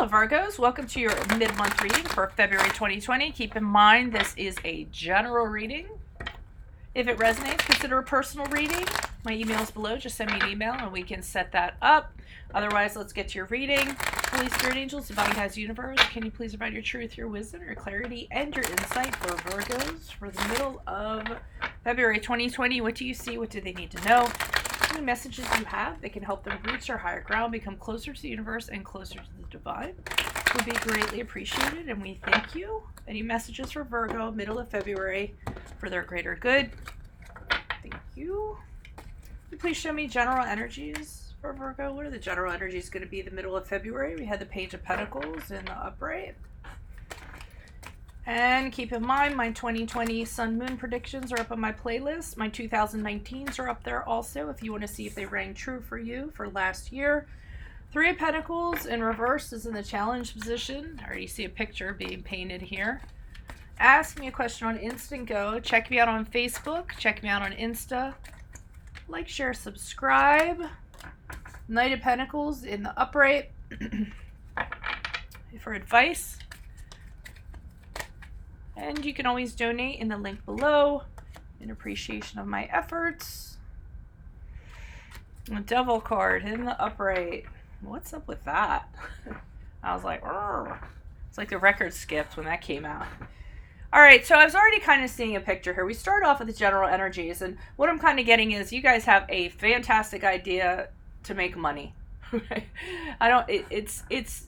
Hello Virgos, welcome to your mid-month reading for February 2020. Keep in mind this is a general reading. If it resonates, consider a personal reading. My email is below, just send me an email and we can set that up. Otherwise, let's get to your reading. Holy Spirit Angels, Divine Guides, Universe, can you please provide your truth, your wisdom, your clarity, and your insight for Virgos for the middle of February 2020? What do you see? What do they need to know? Any messages you have that can help them reach their higher ground, become closer to the universe and closer to the divine would be greatly appreciated, and we thank you. Any messages for Virgo, middle of February, for their greater good? Thank you. Please show me general energies for Virgo. What are the general energies going to be the middle of February? We had the Page of Pentacles in the upright. And keep in mind, my 2020 Sun Moon predictions are up on my playlist. My 2019s are up there also if you want to see if they rang true for you for last year. Three of Pentacles in reverse is in the challenge position. I already see a picture being painted here. Ask me a question on Instant Go. Check me out on Facebook. Check me out on Insta. Like, share, subscribe. Knight of Pentacles in the upright for advice. And you can always donate in the link below in appreciation of my efforts. A Devil card in the upright. What's up with that? I was like, "Arr." It's like the record skipped when that came out. All right, so I was already kind of seeing a picture here. We start off with the general energies, and what I'm kind of getting is you guys have a fantastic idea to make money. It's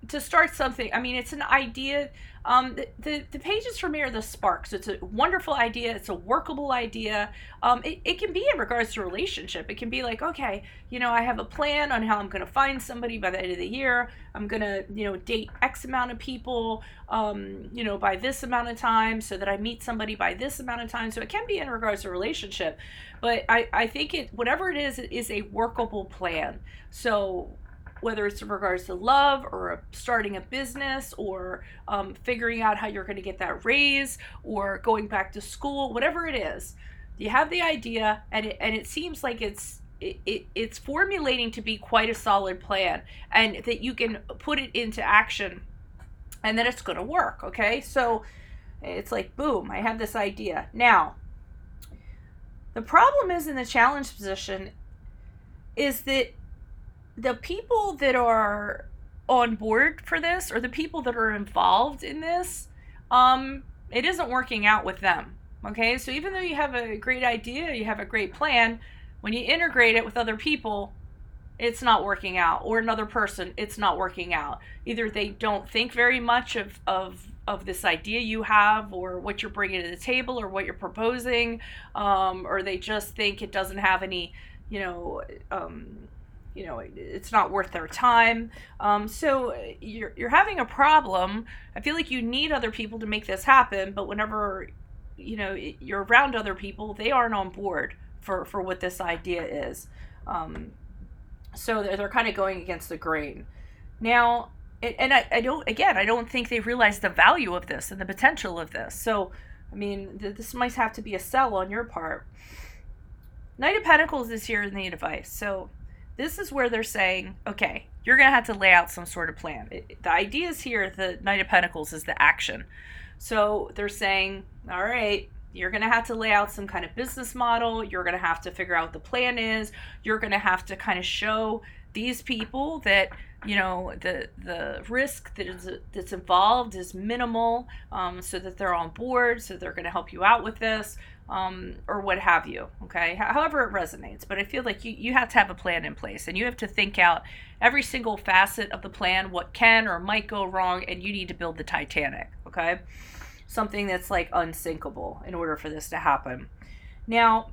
to start something. I mean, it's an idea. The pages for me are the sparks. It's a wonderful idea. It's a workable idea. It can be in regards to a relationship. It can be like, okay, I have a plan on how I'm going to find somebody by the end of the year. I'm going to, date X amount of people, by this amount of time so that I meet somebody by this amount of time. So it can be in regards to a relationship, but I think whatever it is a workable plan. So whether it's in regards to love or starting a business or figuring out how you're going to get that raise or going back to school, whatever it is, you have the idea and it seems like it's formulating to be quite a solid plan and that you can put it into action and that it's going to work. Okay. So it's like, boom, I have this idea. Now, the problem is in the challenge position is that the people that are on board for this or the people that are involved in this, it isn't working out with them. Okay, so even though you have a great idea, you have a great plan, when you integrate it with other people, it's not working out, or another person, it's not working out. Either they don't think very much of this idea you have or what you're bringing to the table or what you're proposing, or they just think it doesn't have any, it's not worth their time. So you're having a problem. I feel like you need other people to make this happen, but whenever, you're around other people, they aren't on board for what this idea is. So they're kind of going against the grain. Now, and I don't think they realize the value of this and the potential of this. So, I mean, this might have to be a sell on your part. Knight of Pentacles is here in the advice. So this is where they're saying, okay, you're going to have to lay out some sort of plan. The idea is here, the Knight of Pentacles is the action. So they're saying, all right, you're going to have to lay out some kind of business model. You're going to have to figure out what the plan is. You're going to have to kind of show these people that, the risk that's involved is minimal, so that they're on board, so they're going to help you out with this, or what have you, okay? However it resonates. But I feel like you have to have a plan in place, and you have to think out every single facet of the plan, what can or might go wrong, and you need to build the Titanic, okay? Something that's like unsinkable in order for this to happen. Now,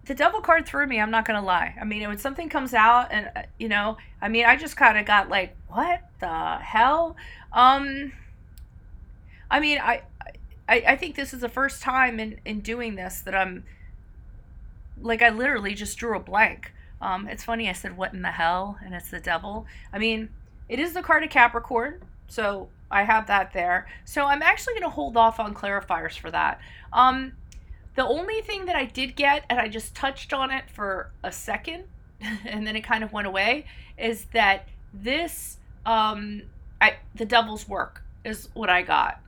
the Devil card threw me, I'm not going to lie. I mean, when something comes out and, I just kind of got like, what the hell? I think this is the first time in doing this that I'm, like, I literally just drew a blank. It's funny, I said, what in the hell? And it's the Devil. I mean, it is the card of Capricorn, so I have that there. So I'm actually going to hold off on clarifiers for that. The only thing that I did get, and I just touched on it for a second, and then it kind of went away, is that this, the devil's work is what I got.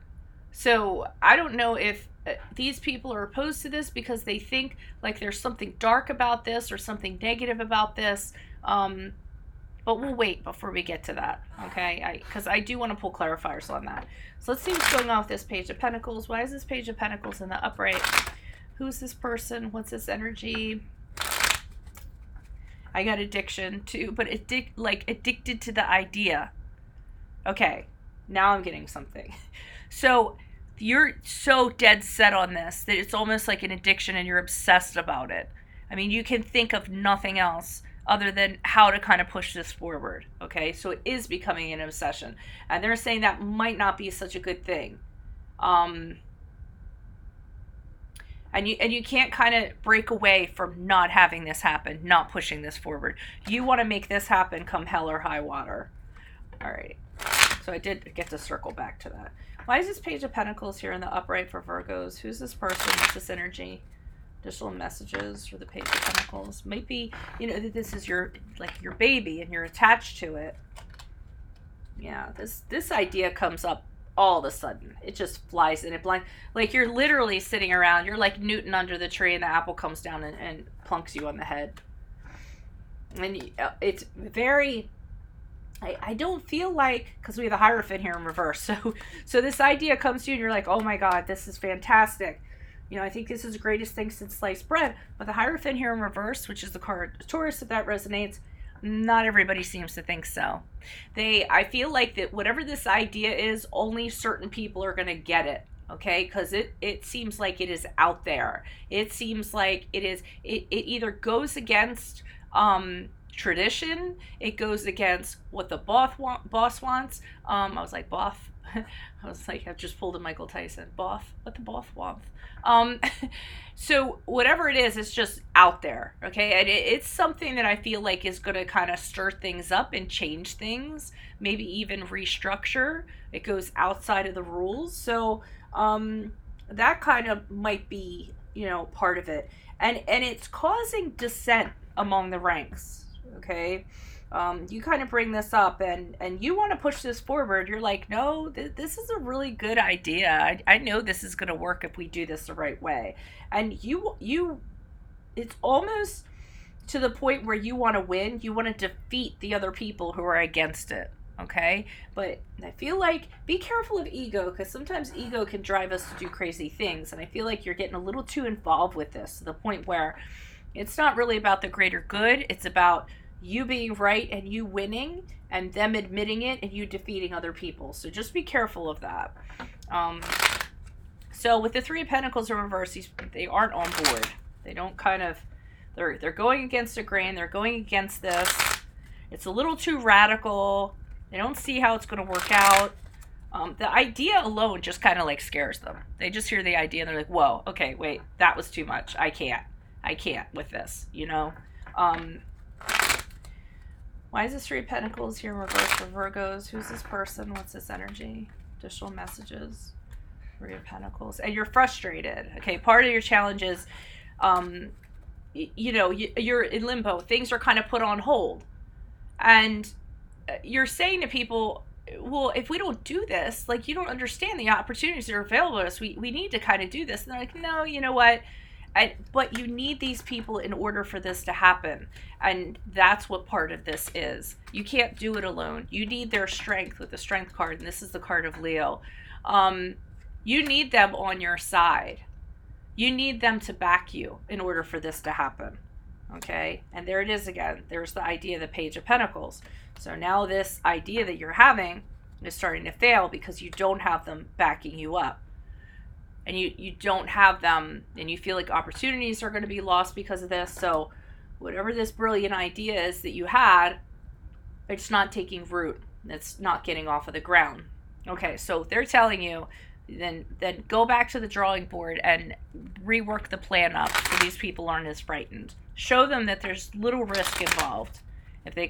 So I don't know if these people are opposed to this because they think like there's something dark about this or something negative about this. But we'll wait before we get to that, okay? Because I do want to pull clarifiers on that. So let's see what's going on with this Page of Pentacles. Why is this Page of Pentacles in the upright? Who's this person? What's this energy? I got addiction too, but addicted to the idea. Okay, now I'm getting something. So you're so dead set on this that it's almost like an addiction and you're obsessed about it. I mean, you can think of nothing else other than how to kind of push this forward, okay? So it is becoming an obsession. And they're saying that might not be such a good thing. And you can't kind of break away from not having this happen, not pushing this forward. You want to make this happen come hell or high water. All right. So I did get to circle back to that. Why is this Page of Pentacles here in the upright for Virgos? Who's this person? What's this energy? Additional messages for the Page of Pentacles. Might be, you know, that this is your baby and you're attached to it. Yeah, this idea comes up all of a sudden. It just flies in it blind. Like you're literally sitting around, you're like Newton under the tree and the apple comes down and plunks you on the head. And it's very, I don't feel like, because we have the Hierophant here in reverse. So this idea comes to you and you're like, oh my God, this is fantastic. You know, I think this is the greatest thing since sliced bread. But the Hierophant here in reverse, which is the card Taurus, if that resonates, not everybody seems to think so. I feel like that whatever this idea is, only certain people are going to get it. Okay, because it seems like it is out there. It seems like it either goes against tradition, it goes against what the boss wants. I was like, boss? I was like, I've just pulled a Michael Tyson. Boss? What the boss wants? So whatever it is, it's just out there, okay? And it's something that I feel like is going to kind of stir things up and change things, maybe even restructure. It goes outside of the rules. So that kind of might be, you know, part of it. And it's causing dissent among the ranks, okay? You kind of bring this up and you want to push this forward. You're like, no, this is a really good idea. I know this is going to work if we do this the right way. And it's almost to the point where you want to win. You want to defeat the other people who are against it. Okay. But I feel like be careful of ego, because sometimes ego can drive us to do crazy things. And I feel like you're getting a little too involved with this to the point where it's not really about the greater good. It's about you being right and you winning and them admitting it and you defeating other people. So just be careful of that. So with the Three of Pentacles in reverse, they aren't on board. They don't kind of, they're going against the grain. They're going against this. It's a little too radical. They don't see how it's going to work out. The idea alone just kind of like scares them. They just hear the idea and they're like, whoa, okay, wait, that was too much. I can't with this, you know? Why is this Three of Pentacles here in reverse for Virgos? Who's this person? What's this energy? Additional messages. Three of Pentacles. And you're frustrated. Okay, part of your challenge is, you know, you're in limbo. Things are kind of put on hold. And you're saying to people, well, if we don't do this, like, you don't understand the opportunities that are available to us. We need to kind of do this. And they're like, no, you know what? But you need these people in order for this to happen. And that's what part of this is. You can't do it alone. You need their strength with the Strength card. And this is the card of Leo. You need them on your side. You need them to back you in order for this to happen. Okay? And there it is again. There's the idea of the Page of Pentacles. So now this idea that you're having is starting to fail because you don't have them backing you up. And you don't have them, and you feel like opportunities are going to be lost because of this. So whatever this brilliant idea is that you had, it's not taking root. It's not getting off of the ground. Okay, so they're telling you, then go back to the drawing board and rework the plan up so these people aren't as frightened. Show them that there's little risk involved if they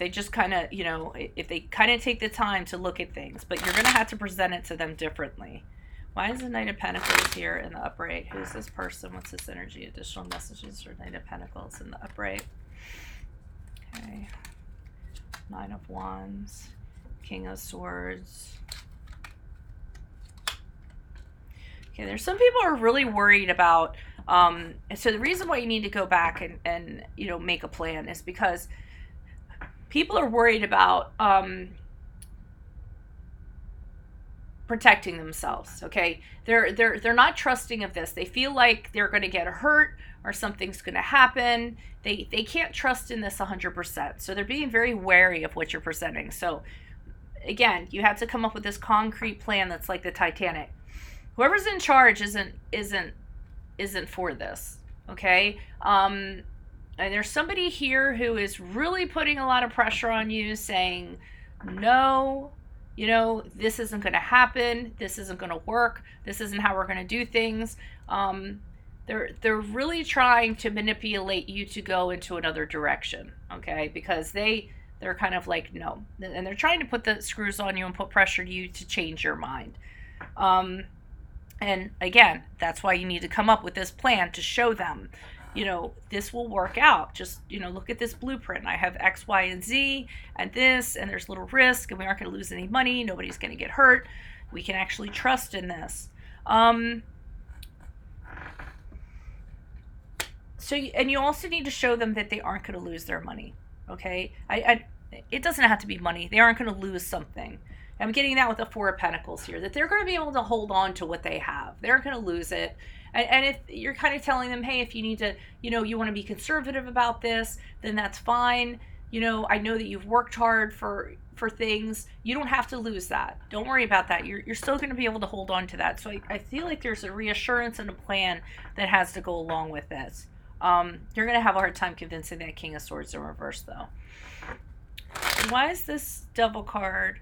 just kind of, you know, if they kind of take the time to look at things. But you're going to have to present it to them differently. Why is the Knight of Pentacles here in the upright? Who's this person? What's this energy? Additional messages for Knight of Pentacles in the upright. Okay. Nine of Wands, King of Swords. Okay, there's some people are really worried about, so the reason why you need to go back and you know, make a plan is because people are worried about protecting themselves. Okay, they're not trusting of this. They feel like they're going to get hurt or something's going to happen. They can't trust in this 100%. So they're being very wary of what you're presenting. So again, you have to come up with this concrete plan that's like the Titanic. Whoever's in charge isn't for this. Okay, and there's somebody here who is really putting a lot of pressure on you, saying, no, you know, this isn't going to happen. This isn't going to work. This isn't how we're going to do things. They're really trying to manipulate you to go into another direction, okay? Because they're kind of like, no. And they're trying to put the screws on you and put pressure to you to change your mind. And again, that's why you need to come up with this plan to show them, you know, this will work out. Just, you know, look at this blueprint. I have X, Y, and Z, and this, and there's little risk, and we aren't going to lose any money. Nobody's going to get hurt. We can actually trust in this. So, and you also need to show them that they aren't going to lose their money. Okay, it doesn't have to be money. They aren't going to lose something. I'm getting that with the Four of Pentacles here, that they're going to be able to hold on to what they have. They're going to lose it. And if you're kind of telling them, hey, if you need to, you know, you want to be conservative about this, then that's fine. You know, I know that you've worked hard for things. You don't have to lose that. Don't worry about that. You're still going to be able to hold on to that. So I feel like there's a reassurance and a plan that has to go along with this. You're going to have a hard time convincing that King of Swords in reverse, though. Why is this Devil card?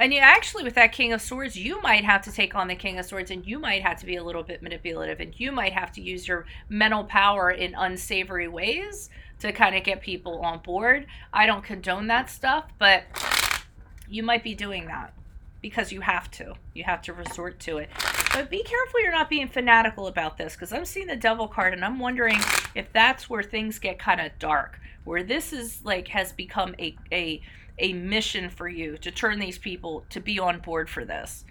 And you actually, with that King of Swords, you might have to take on the King of Swords, and you might have to be a little bit manipulative, and you might have to use your mental power in unsavory ways to kind of get people on board. I don't condone that stuff, but you might be doing that because you have to. You have to resort to it. But be careful you're not being fanatical about this, because I'm seeing the Devil card, and I'm wondering if that's where things get kind of dark, where this is like has become a mission for you to turn these people to be on board for this,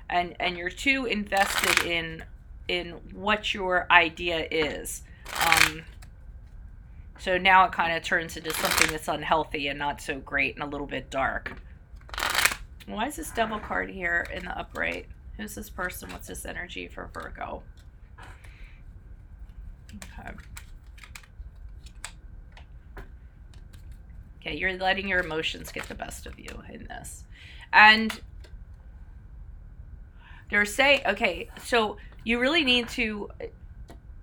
and you're too invested in what your idea is. So now it kind of turns into something that's unhealthy and not so great and a little bit dark. Why is this Devil card here in the upright? Who's this person? What's this energy for Virgo? Okay. Okay, you're letting your emotions get the best of you in this. And they're saying, okay, so you really need to,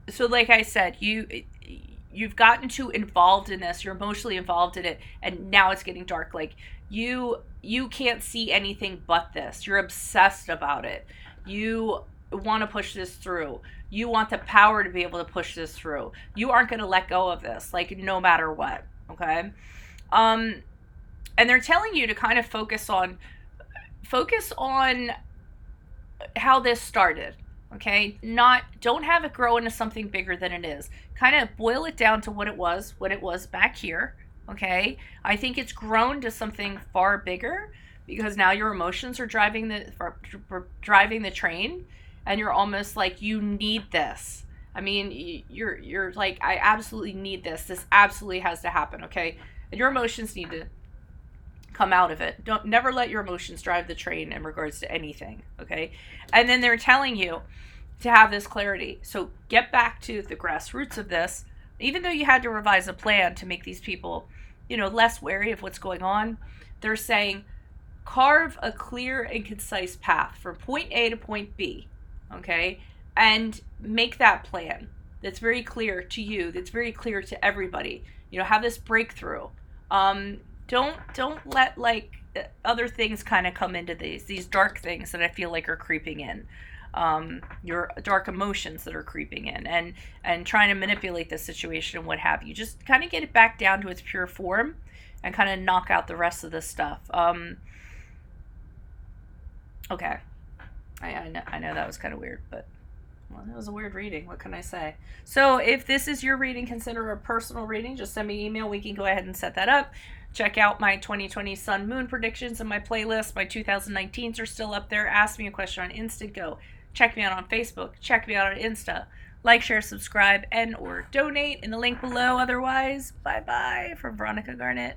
so like I said, you've gotten too involved in this, you're emotionally involved in it, and now it's getting dark. Like you can't see anything but this. You're obsessed about it. You want to push this through. You want the power to be able to push this through. You aren't going to let go of this, like no matter what, okay? And they're telling you to kind of focus on how this started, okay? Don't have it grow into something bigger than it is. Kind of boil it down to what it was back here, okay? I think it's grown to something far bigger because now your emotions are driving the train, and you're almost like, you need this. I mean, you're like, I absolutely need this. This absolutely has to happen, okay? And your emotions need to come out of it. Never let your emotions drive the train in regards to anything, okay? And then they're telling you to have this clarity. So get back to the grassroots of this. Even though you had to revise a plan to make these people, you know, less wary of what's going on, they're saying carve a clear and concise path from point A to point B, okay? And make that plan that's very clear to you, that's very clear to everybody. You know, have this breakthrough. Don't let like other things kind of come into these dark things that I feel like are creeping in. Your dark emotions that are creeping in and trying to manipulate the situation and what have you. Just kind of get it back down to its pure form and kind of knock out the rest of the stuff. Okay. I know that was kind of weird, but Well, that was a weird reading. What can I say? So, if this is your reading, consider a personal reading. Just send me an email. We can go ahead and set that up. Check out my 2020 Sun Moon predictions in my playlist. My 2019s are still up there. Ask me a question on Instant Go. Check me out on Facebook. Check me out on Insta. Like, share, subscribe, and or donate in the link below. Otherwise, bye-bye from Veronica Garnett.